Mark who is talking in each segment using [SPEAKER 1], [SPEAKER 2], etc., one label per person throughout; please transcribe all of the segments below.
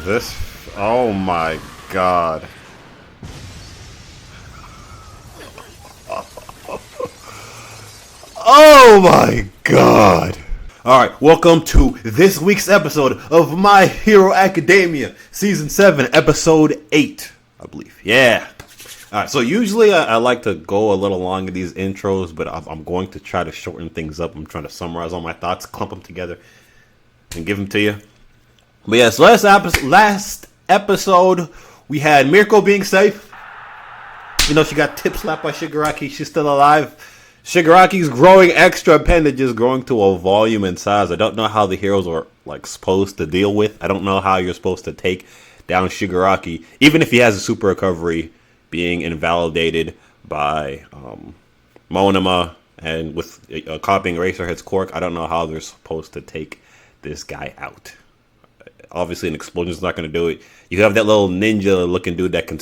[SPEAKER 1] This, oh my god. Oh my god. Alright, welcome to this week's episode of My Hero Academia, Season 7, Episode 8, I believe. Yeah. Alright, so usually I like to go a little long in these intros, but I'm going to try to shorten things up. I'm trying to summarize all my thoughts, clump them together, and give them to you. But yeah, so last episode, we had Mirko being safe. You know, she got tip slapped by Shigaraki. She's still alive. Shigaraki's growing extra appendages, growing to a volume and size I don't know how the heroes are like supposed to deal with. I don't know how you're supposed to take down Shigaraki, even if he has a super recovery being invalidated by Monoma and with copying Eraserhead's Cork. I don't know how they're supposed to take this guy out. Obviously, an explosion is not going to do it. You have that little ninja-looking dude that can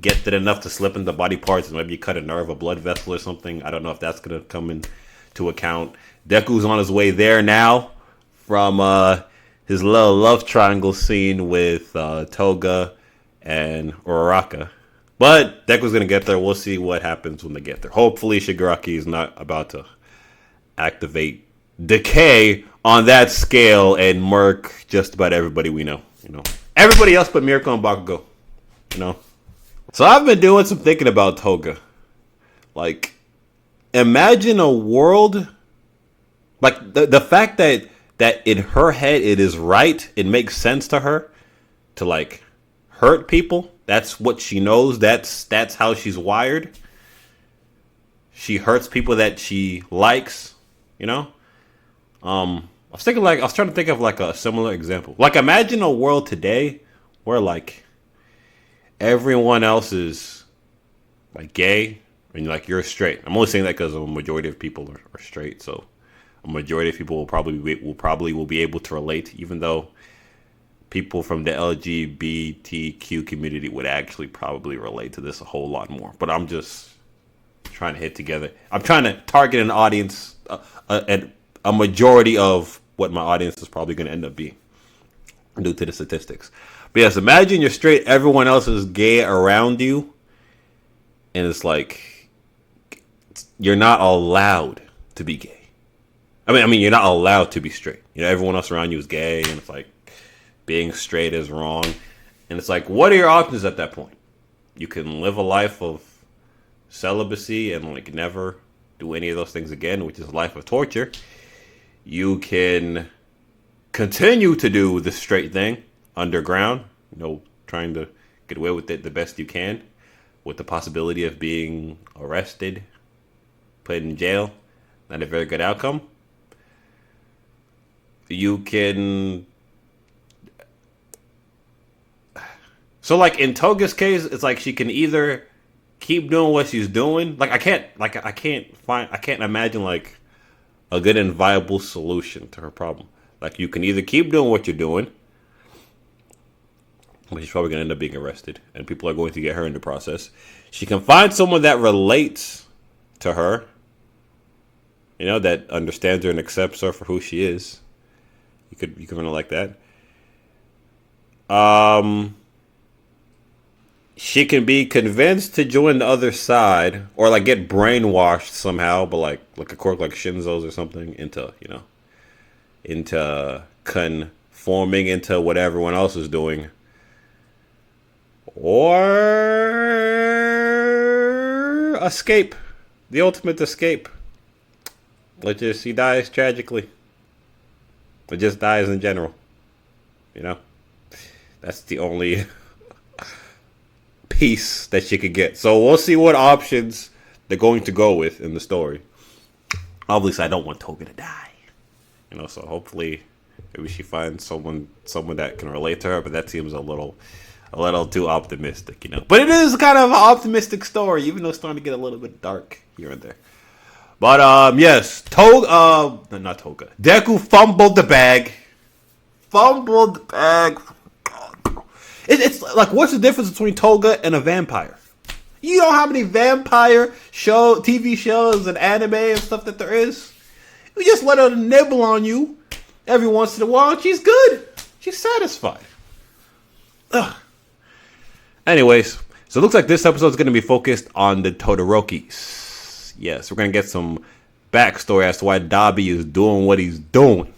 [SPEAKER 1] get it enough to slip into body parts and maybe cut a nerve, a blood vessel or something. I don't know if that's going to come into account. Deku's on his way there now from his little love triangle scene with Toga and Uraraka. But Deku's going to get there. We'll see what happens when they get there. Hopefully, Shigaraki is not about to activate Decay on that scale and murk just about everybody we know. Everybody else but Mirko and Bakugo. So I've been doing some thinking about Toga. Like, imagine a world, like the fact that in her head it is right, it makes sense to her to like hurt people. That's what she knows. That's how she's wired. She hurts people that she likes. I was trying to think of like a similar example. Like, imagine a world today where like everyone else is like gay and like you're straight. I'm only saying that because a majority of people are straight, so a majority of people will probably be able to relate, even though people from the LGBTQ community would actually probably relate to this a whole lot more. But I'm just trying to hit together. I'm trying to target an audience, a majority of what my audience is probably going to end up being due to the statistics. But yes, imagine you're straight, everyone else is gay around you, and it's like you're not allowed to be gay. I mean, you're not allowed to be straight. Everyone else around you is gay, and it's like being straight is wrong. And it's like, what are your options at that point? You can live a life of celibacy and like never do any of those things again, which is a life of torture. You can continue to do the straight thing underground, trying to get away with it the best you can, with the possibility of being arrested, put in jail. Not a very good outcome. You can... So like in Toga's case, it's like she can either keep doing what she's doing. I can't imagine like a good and viable solution to her problem. Like, you can either keep doing what you're doing, but she's probably going to end up being arrested, and people are going to get her in the process. She can find someone that relates to her, that understands her and accepts her for who she is. You can run it like that. She can be convinced to join the other side, or like get brainwashed somehow, but like a quirk like Shinzo's or something, into conforming into what everyone else is doing, or escape, the ultimate escape. He dies tragically, or just dies in general. That's the only piece that she could get. So we'll see what options they're going to go with in the story. Obviously, I don't want Toga to die. So hopefully maybe she finds someone that can relate to her, but that seems a little too optimistic, But it is kind of an optimistic story, even though it's starting to get a little bit dark here and there. But yes, not Toga. Deku fumbled the bag. It's like, what's the difference between Toga and a vampire? You know how many vampire TV shows and anime and stuff that there is? You just let her nibble on you every once in a while, and she's good. She's satisfied. Ugh. Anyways, so it looks like this episode is going to be focused on the Todorokis. Yes, we're going to get some backstory as to why Dabi is doing what he's doing.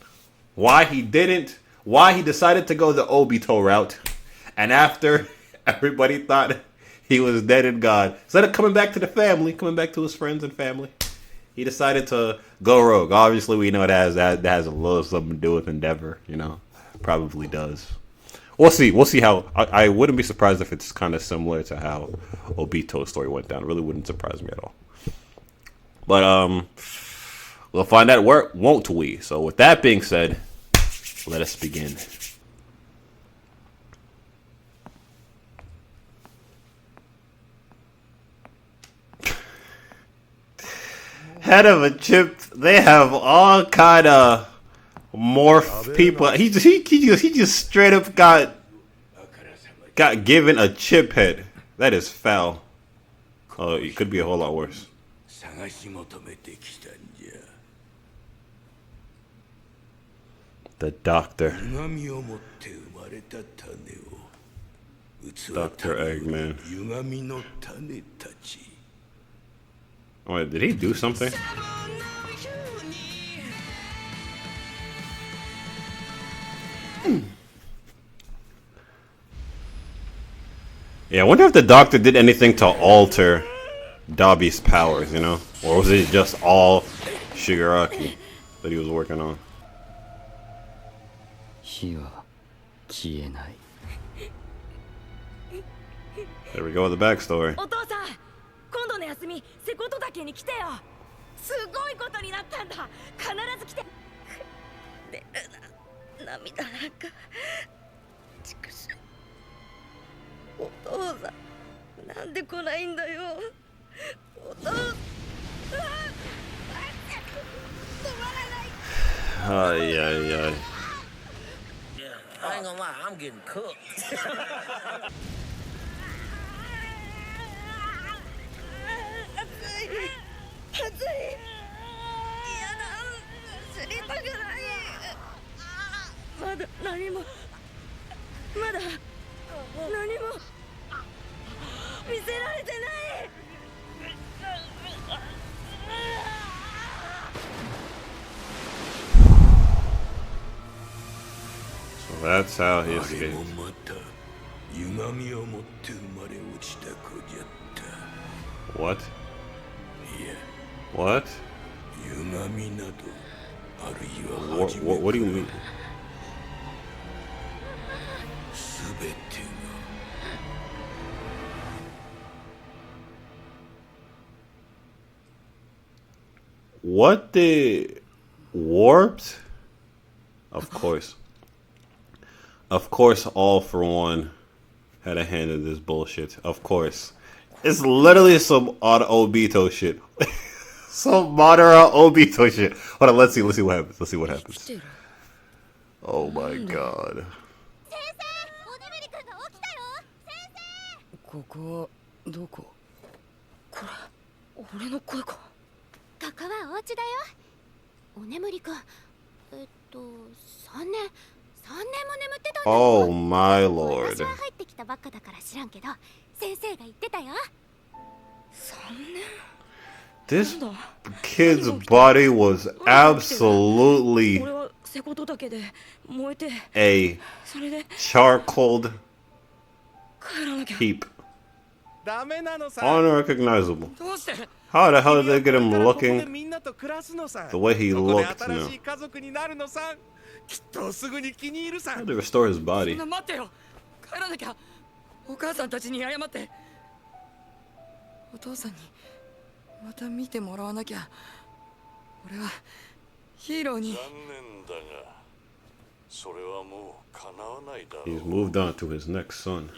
[SPEAKER 1] Why he decided to go the Obito route. And after everybody thought he was dead and gone, instead of coming back to the family, coming back to his friends and family, he decided to go rogue. Obviously, we know that has a little something to do with Endeavor, you know. Probably does. We'll see how. I wouldn't be surprised if it's kind of similar to how Obito's story went down. It really wouldn't surprise me at all. But we'll find out, won't we? So with that being said, let us begin. Head of a chip. They have all kind of morph people. He just straight up got given a chip head. That is foul. Oh, it could be a whole lot worse. The doctor. Dr. Eggman. Wait, did he do something? Yeah, I wonder if the doctor did anything to alter Dabi's powers, you know? Or was it just all Shigaraki that he was working on? There we go with the backstory. Ay, ay, ay.
[SPEAKER 2] I ain't gonna lie, I'm getting cooked.
[SPEAKER 1] So that's how he escaped. What? What? What do you mean? What the warped? Of course. Of course, All For One had a hand in this bullshit. Of course. It's literally some odd Obito shit. Some Madara Obito shit. Hold on, let's see what happens. Let's see what happens. Oh my god. Oh my lord. This kid's body was absolutely a charcoaled heap. Unrecognizable. How the hell did they get him looking the way he looked now? How did they restore his body? He's moved on to his next son.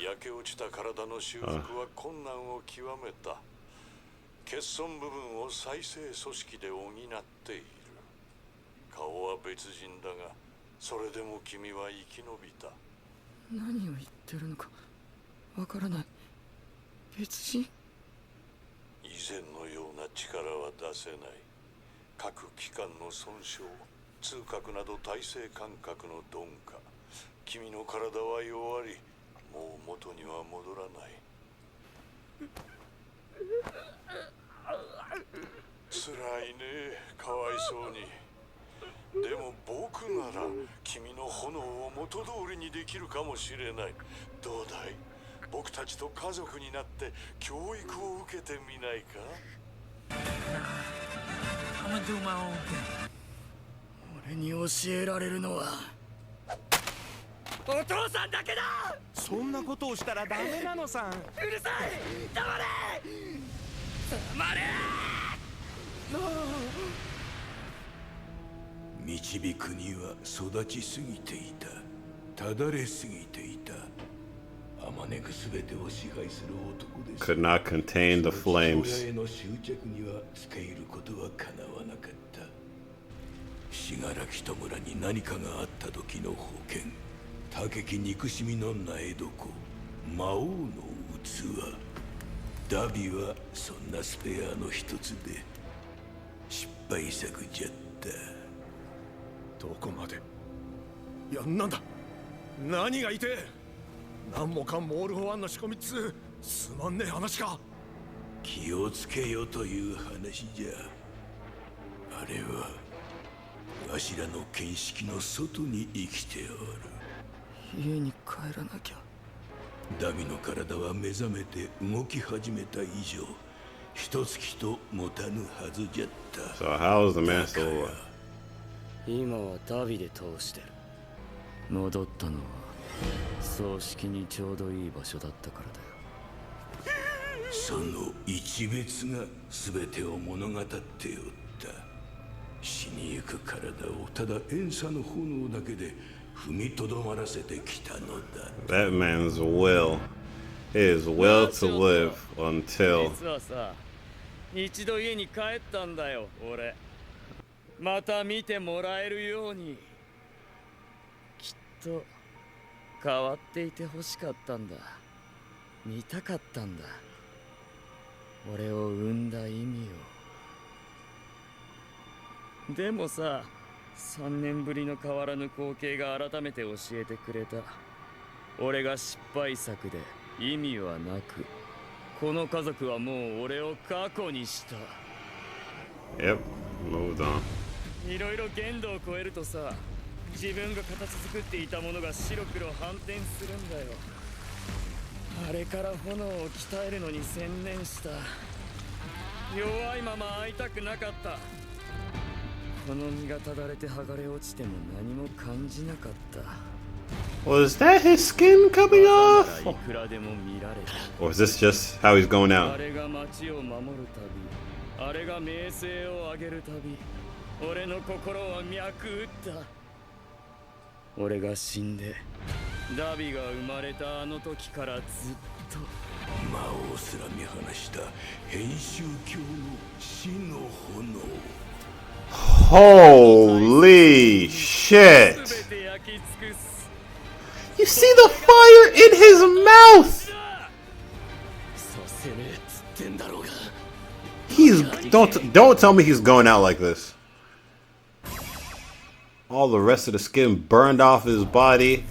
[SPEAKER 2] 君の体は弱り、もう元には戻らない。辛いね、かわいそうに。でも僕なら君の炎を元通りにできるかもしれない。どうだい？僕たちと家族になって教育を受けてみないか？
[SPEAKER 3] I'm gonna do my own thing.
[SPEAKER 4] 俺に教えられるのはお父さんだけだ。
[SPEAKER 3] そんなことをしたらダメなのさん。
[SPEAKER 4] うるさい。黙れ。黙れ。
[SPEAKER 2] 導くには育ちすぎていた。ただれすぎていた。あまねくすべてを支配する男です。
[SPEAKER 1] Could not contain the
[SPEAKER 2] 父親
[SPEAKER 1] flames.
[SPEAKER 2] への執着には付け入ることはかなわなかった。信楽と村に何かがあった時の保険。高き憎しみの苗床。魔王の器。ダビはそんなスペアの一つで失敗作じゃった。
[SPEAKER 4] どこまで。いや、なんだ。何がいて。何もかんもオール・フォ・ワンの仕込みっつすまんねえ話か。
[SPEAKER 2] 気をつけよという話じゃ。あれはわしらの見識の外に生きておる。
[SPEAKER 4] 家に帰らなきゃ。
[SPEAKER 2] ダビの体は目覚めて動き始めた以上一月と持たぬはずじゃった。
[SPEAKER 1] So how is the man still alive?
[SPEAKER 4] 今はダビで通してる。戻ったのは葬式にちょうどいい場所だったからだよ。
[SPEAKER 2] その一別が全てを物語っておった。死にゆく体をただ遠さの炎だけで踏みとどまらせてきたのだ。
[SPEAKER 1] That man's will. His will to live until.
[SPEAKER 4] 実はさ、一度家に帰ったんだよ、俺。また見てもらえるように。きっと変わっていて欲しかったんだ。見たかったんだ。俺を産んだ意味を。でもさ、3年ぶりの変わらぬ光景が改めて教えてくれた。俺が失敗作で意味はなく、この家族はもう俺を過去にした。
[SPEAKER 1] Yep, moved on.
[SPEAKER 4] いろいろ限度を超えるとさ、自分が形作っていたものが白黒反転するんだよ。あれから炎を鍛えるのに専念した。弱いまま会いたくなかった。この身がただれて剥がれ落ちても何も感じなかった。
[SPEAKER 1] Was that his skin coming off?
[SPEAKER 4] いくらでも見られた。
[SPEAKER 1] Or is this just how he's going
[SPEAKER 4] あ
[SPEAKER 1] out?
[SPEAKER 4] れが町を守るたび、あれが名声を上げるたび、俺の心は脈打った。俺が死んでダビが生まれたあの時からずっと
[SPEAKER 2] 魔王すら見放した編集教の死の炎。
[SPEAKER 1] Holy shit!
[SPEAKER 4] 全て焼き尽くす。
[SPEAKER 1] You see the fire in his mouth!
[SPEAKER 4] させねえっつってんだろうが。
[SPEAKER 1] He's don't tell me he's going out like this. All the rest of the skin burned off his body.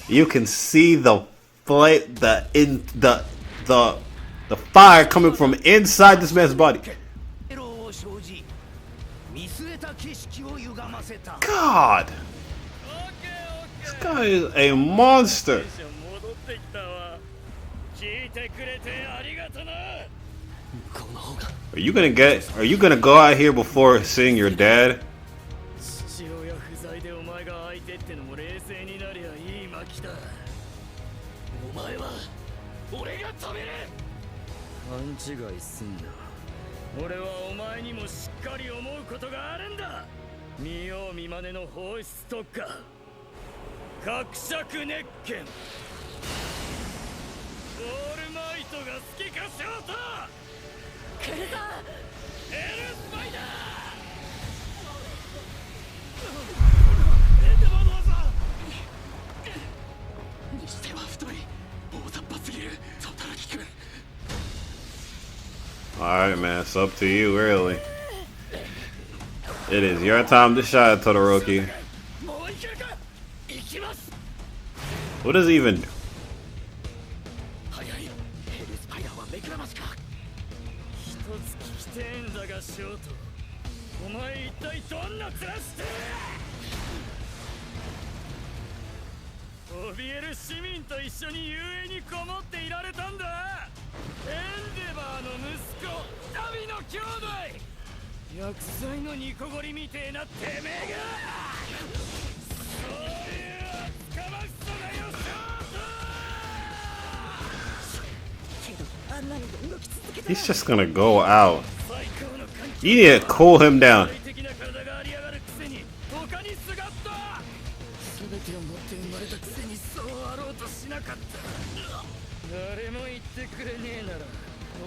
[SPEAKER 1] You can see the fire coming from inside this man's body. God, this guy is a monster.
[SPEAKER 4] 戻ってきたわ。聞いてくれてありがとな。
[SPEAKER 1] Are you gonna go out here before seeing your dad?
[SPEAKER 4] 父親不在でお前が相手ってのも冷静になりゃいい巻だ。お前は俺が止める。勘違いすんな。俺はお前にもしっかり思うことがあるんだ。見よう見まねの放出特化、伯爵熱拳。オールマイトが好きかショート。来るぞエルスパイダー。エンデバーの技にしては太い。大雑把すぎるゾタラキ君。
[SPEAKER 1] All right, man. It's up to you, really. It is your time to shine, Todoroki. What does he even do?
[SPEAKER 4] 早いヘルスパイダーは目くらましか。一つ聞きてえんだがショート、お前一体どんな面して怯える市民と一緒に遊泳にこもっていられたんだ。エンデバーの息子ダビの兄弟、薬剤のニコゴリみてえなてめえが、そういう捕ましそうだよショート。けどあんなに動き続けたら
[SPEAKER 1] He's just gonna go out. You need to cool him down.
[SPEAKER 4] 的な体がありやがるくせに他にすがった。全てを持って生まれたくせにそうあろうとしなかった。誰も言ってくれねえなら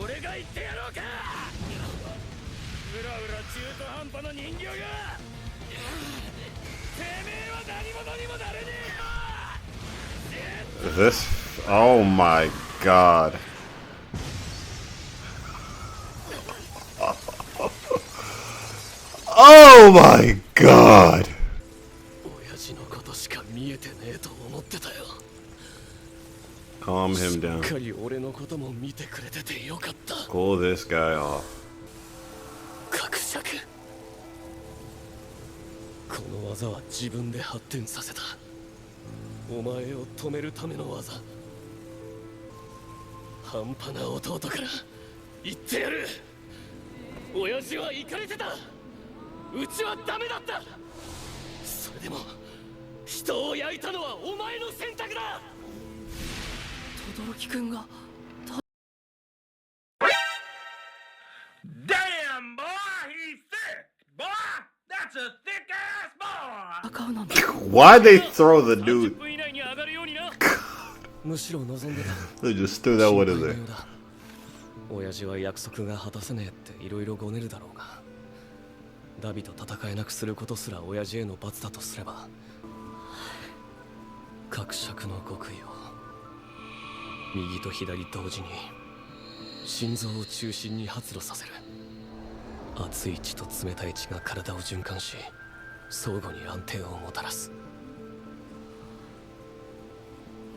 [SPEAKER 4] 俺が言ってやろうか。うらうら中途半端な人形が、てめえは何者にもなれねえよ。
[SPEAKER 1] This. Oh my god. Oh my god.
[SPEAKER 4] 親父のことしか見えてねえと思ってたよ。
[SPEAKER 1] Calm him
[SPEAKER 4] しっ
[SPEAKER 1] down.
[SPEAKER 4] かり俺のことも見てくれててよかった。
[SPEAKER 1] Pull this guy off.
[SPEAKER 4] 伯爵、この技は自分で発展させた。お前を止めるための技。半端な弟から言ってやる。親父はイカれてた。うちはダメだった。それでも人を焼いたのはお前の選択だ。轟くんが
[SPEAKER 3] Damn, boy, he's thick. Boy, that's a thick ass boy.
[SPEAKER 4] 戦うなんだ。
[SPEAKER 1] Why'd they throw the dude?
[SPEAKER 4] 30分以内に上がるようにな。むしろ望んでた。
[SPEAKER 1] They just threw that one in there.
[SPEAKER 4] 親父は約束が果たせねえっていろいろごねるだろうが、ダビと戦えなくすることすら親父への罰だとすれば、伯爵の極意を右と左同時に心臓を中心に発露させる。熱い血と冷たい血が体を循環し、相互に安定をもたらす。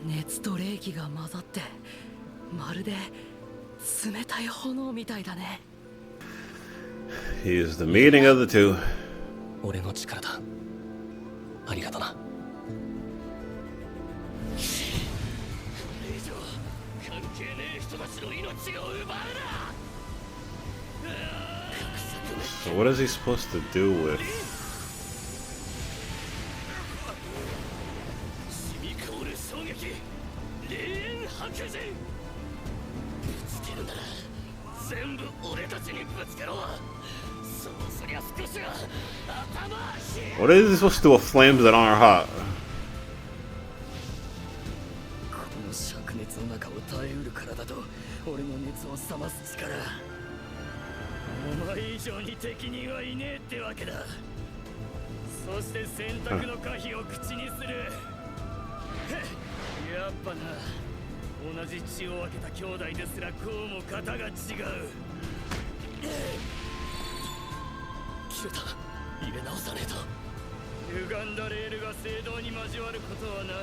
[SPEAKER 4] 熱と冷気が混ざってまるで冷たい炎みたいだね。
[SPEAKER 1] He's the meeting of the two.
[SPEAKER 4] 俺の力だ。ありがとな。これ以上関係ねえ人たちの命を奪うな。
[SPEAKER 1] So what is he supposed to do with?
[SPEAKER 4] 染み香る衝撃、霊炎白人。ぶつけるなら全部俺たちにぶつけろ。そうそりゃ少しは頭ひ。
[SPEAKER 1] What is he supposed to do with flames that aren't hot?
[SPEAKER 4] この灼熱の中を耐えうる体と俺の熱を冷ます力、お前以上に適任はいねえってわけだ。そして選択の可否を口にする。やっぱな、同じ血を分けた兄弟ですらこうも型が違う。切れた。入れ直さねえと。歪んだレールが聖堂に交わることはない。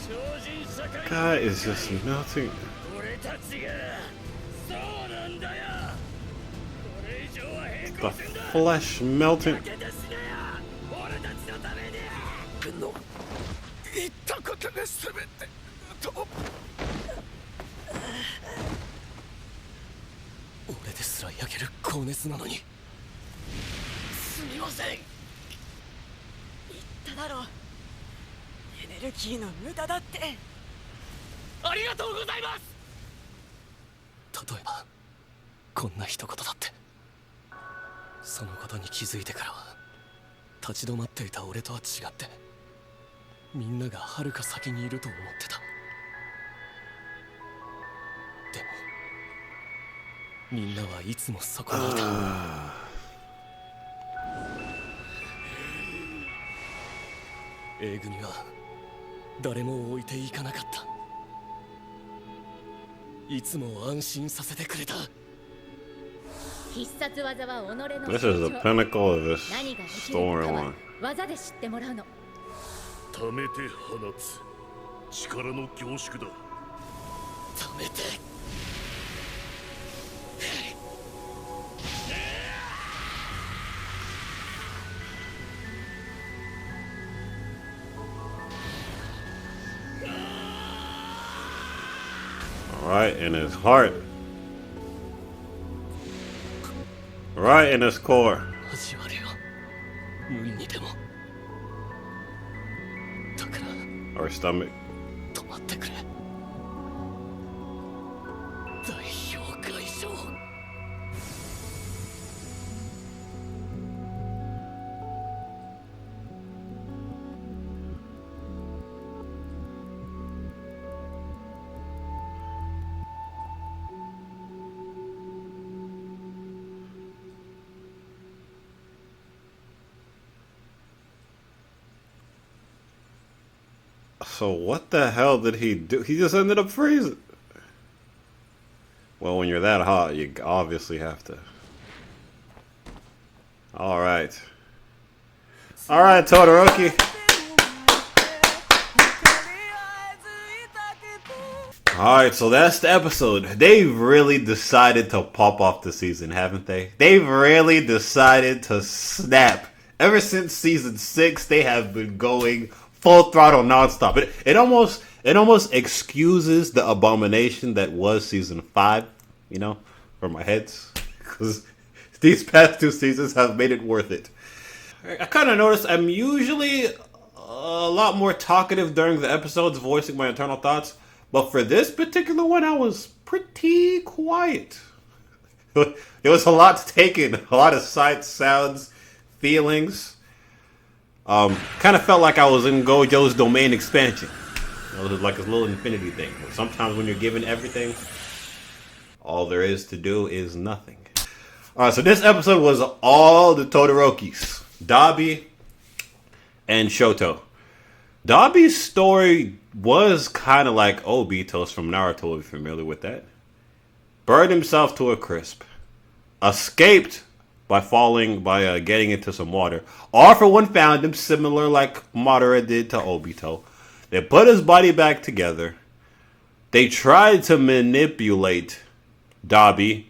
[SPEAKER 4] 超人社会
[SPEAKER 1] God is just melting.
[SPEAKER 4] 俺たちがそうなんだよ。これ以上は平行
[SPEAKER 1] The
[SPEAKER 4] 線だ。
[SPEAKER 1] flesh melting.
[SPEAKER 4] やけて死ねよ。俺たちのために。君の言ったことが全てと。俺ですら焼ける高熱なのに。すみません。
[SPEAKER 5] 言っただろう。エネルギーの無駄だって。
[SPEAKER 4] ありがとうございます。例えばこんな一言だって。そのことに気づいてからは立ち止まっていた俺とは違ってみんながはるか先にいると思ってた。でもみんなはいつもそこにいた。A組は誰も置いていかなかった。いつも安心させてくれた。
[SPEAKER 6] 必殺技は己の
[SPEAKER 1] This is the pinnacle of this
[SPEAKER 6] 何ができるのかは
[SPEAKER 1] storyline.
[SPEAKER 6] 技で知ってもらうの。
[SPEAKER 2] 溜めて放つ。
[SPEAKER 4] 力の凝縮だ。止めて。
[SPEAKER 1] Right in his heart. Right in his core.
[SPEAKER 4] 始まるよ。無理にでも。だから
[SPEAKER 1] Or stomach.
[SPEAKER 4] 止まってくれ。代表会長。
[SPEAKER 1] So what the hell did he do? He just ended up freezing. Well, when you're that hot, you obviously have to. All right. All right, Todoroki. All right, so that's the episode. They've really decided to pop off the season, haven't they? They've really decided to snap. Ever since season 6, they have been going full throttle nonstop. It almost excuses the abomination that was season 5, you know, for my heads, because these past 2 seasons have made it worth it. I kind of noticed I'm usually a lot more talkative during the episodes, voicing my internal thoughts, but for this particular one, I was pretty quiet. There was a lot taken, a lot of sights, sounds, feelings. Kind of felt like I was in Gojo's domain expansion. It was like a little infinity thing. Sometimes when you're given everything, all there is to do is nothing. Alright, so this episode was all the Todorokis. Dabi and Shoto. Dabi's story was kind of like Obito's from Naruto, if you're familiar with that. Burned himself to a crisp. Escaped by getting into some water. All for one found him, similar like Madara did to Obito. They put his body back together. They tried to manipulate Dabi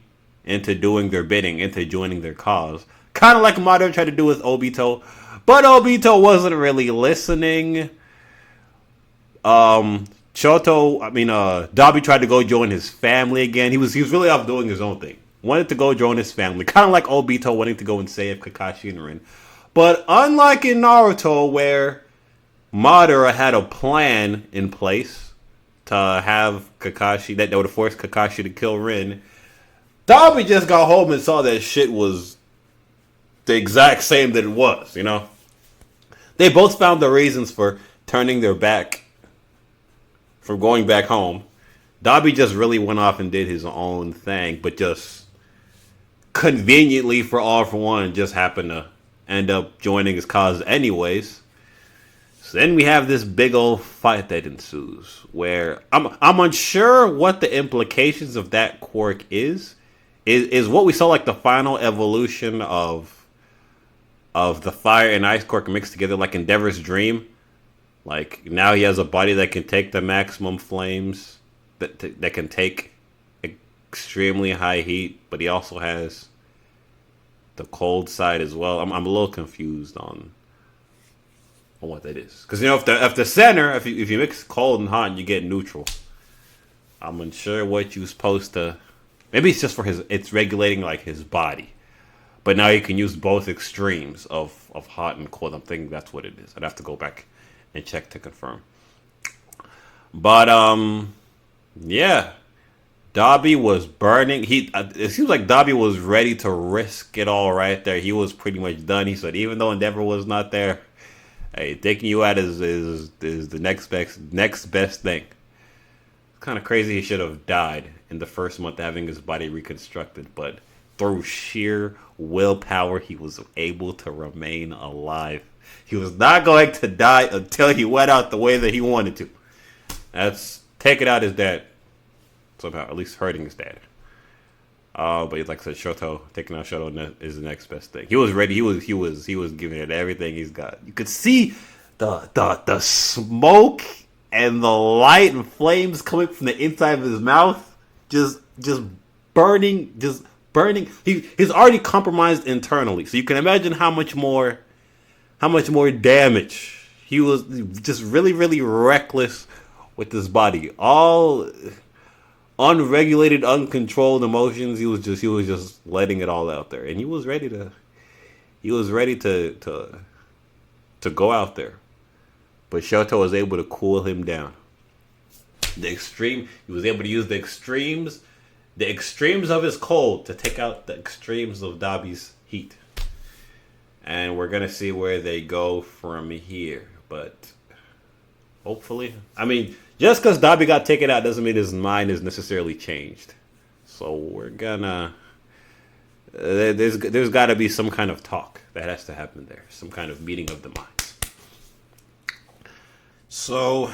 [SPEAKER 1] into doing their bidding, into joining their cause. Kind of like Madara tried to do with Obito. But Obito wasn't really listening. Dabi tried to go join his family again. He was really off doing his own thing. Wanted to go join his family. Kind of like Obito wanting to go and save Kakashi and Rin. But unlike in Naruto, where Madara had a plan in place to have Kakashi, that would force Kakashi to kill Rin, Dabi just got home and saw that shit was the exact same that it was, you know? They both found the reasons for turning their back, for going back home. Dabi just really went off and did his own thing, but just conveniently for All For One just happened to end up joining his cause anyways. So then we have this big old fight that ensues, where I'm unsure what the implications of that quirk is what we saw like the final evolution of the fire and ice quirk mixed together, like Endeavor's dream. Like now he has a body that can take the maximum flames, that can take extremely high heat, but he also has the cold side as well. I'm a little confused on what that is, because you know if the center, if you mix cold and hot, you get neutral. I'm unsure what you're supposed to. Maybe it's just for it's regulating like his body, but now you can use both extremes of hot and cold. I'm thinking that's what it is. I'd have to go back and check to confirm. But yeah. Dabi was burning. It seems like Dabi was ready to risk it all right there. He was pretty much done. He said, even though Endeavor was not there, hey, taking you out is the next best thing. It's kind of crazy. He should have died in the first month having his body reconstructed, but through sheer willpower, he was able to remain alive. He was not going to die until he went out the way that he wanted to. That's taking out his dad. Somehow, at least hurting his dad. But like I said, Shoto, taking out Shoto is the next best thing. He was ready. He was giving it everything he's got. You could see the smoke and the light and flames coming from the inside of his mouth, just burning. He's already compromised internally, so you can imagine how much more damage. He was just really, really reckless with his body. All unregulated, uncontrolled emotions. He was just letting it all out there, and he was ready to go out there. But Shoto was able to cool him down. He was able to use the extremes of his cold to take out the extremes of Dabi's heat. And we're gonna see where they go from here. But hopefully, I mean, just because Dabi got taken out doesn't mean his mind is necessarily changed. So we're gonna there's got to be some kind of talk that has to happen there, some kind of meeting of the minds. So,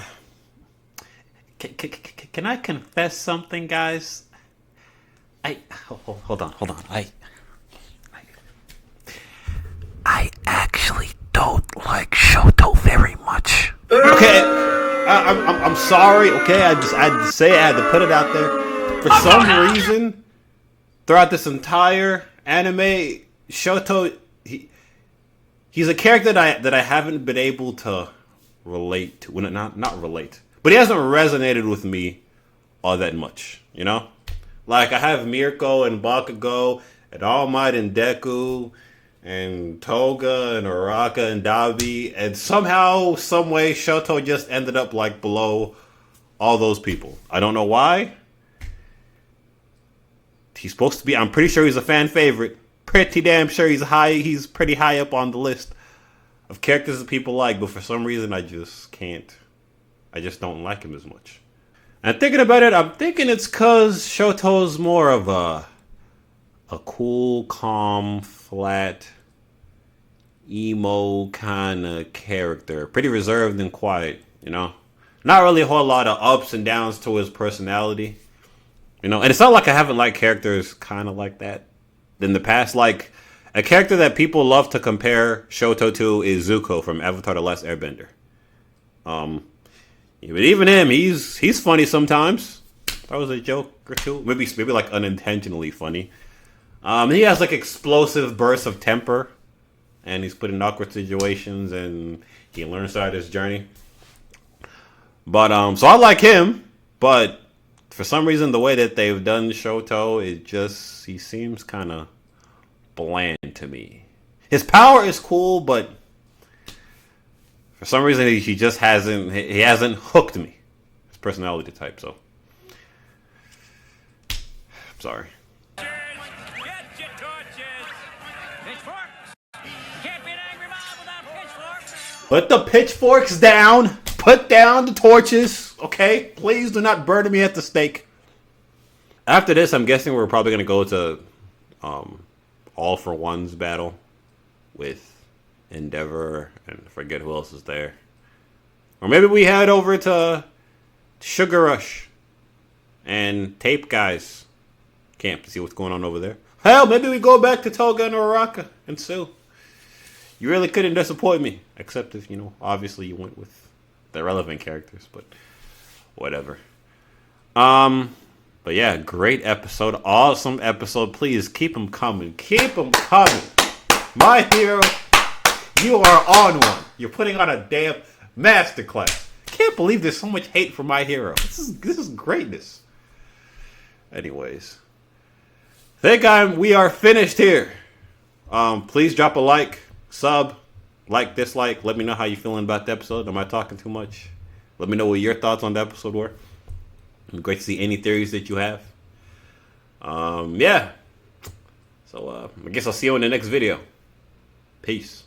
[SPEAKER 1] can I confess something, guys? Hold on. I actually don't like Shoto very much. Okay, I'm sorry. Okay, I had to say it. I had to put it out there. For some reason, throughout this entire anime, Shoto, he's a character that I haven't been able to relate to. Well, not relate, but he hasn't resonated with me all that much. You know, like I have Mirko and Bakugo and All Might and Deku and Toga and Araka and Dabi, and somehow, some way, Shoto just ended up like below all those people. I don't know why. He's supposed to be. I'm pretty sure he's a fan favorite. Pretty damn sure he's pretty high up on the list of characters that people like, but for some reason I just can't. I just don't like him as much. And thinking about it, I'm thinking it's because Shoto's more of a cool, calm, flat, emo kind of character. Pretty reserved and quiet, you know? Not really a whole lot of ups and downs to his personality. You know, and it's not like I haven't liked characters kind of like that in the past. Like, a character that people love to compare Shoto to is Zuko from Avatar: The Last Airbender. But even him, he's funny sometimes. That was a joke or two. Maybe like unintentionally funny. He has like explosive bursts of temper, and he's put in awkward situations, and he learns throughout his journey. But so I like him, but for some reason, the way that they've done Shoto, he seems kind of bland to me. His power is cool, but for some reason, he just hasn't hooked me. His personality type, so. I'm sorry.
[SPEAKER 3] Get your torches! Pitchforks! Can't be an angry mob without pitchforks!
[SPEAKER 1] Put the pitchforks down! Put down the torches, okay? Please do not burn me at the stake. After this, I'm guessing we're probably going to go to All for One's battle with Endeavor, and forget who else is there. Or maybe we head over to Sugar Rush and Tape Guys camp to see what's going on over there. Hell, maybe we go back to Toga and Araka and Sue. You really couldn't disappoint me, except if, obviously you went with the relevant characters, but whatever. But yeah, great episode, awesome episode. Please keep them coming. Keep them coming. My hero, you are on one. You're putting on a damn masterclass. Can't believe there's so much hate for My Hero. This is greatness. Anyways, we are finished here. Please drop a like, sub, like, dislike. Let me know how you're feeling about the episode. Am I talking too much? Let me know what your thoughts on the episode were. It'd be great to see any theories that you have. Yeah. So I guess I'll see you in the next video. Peace.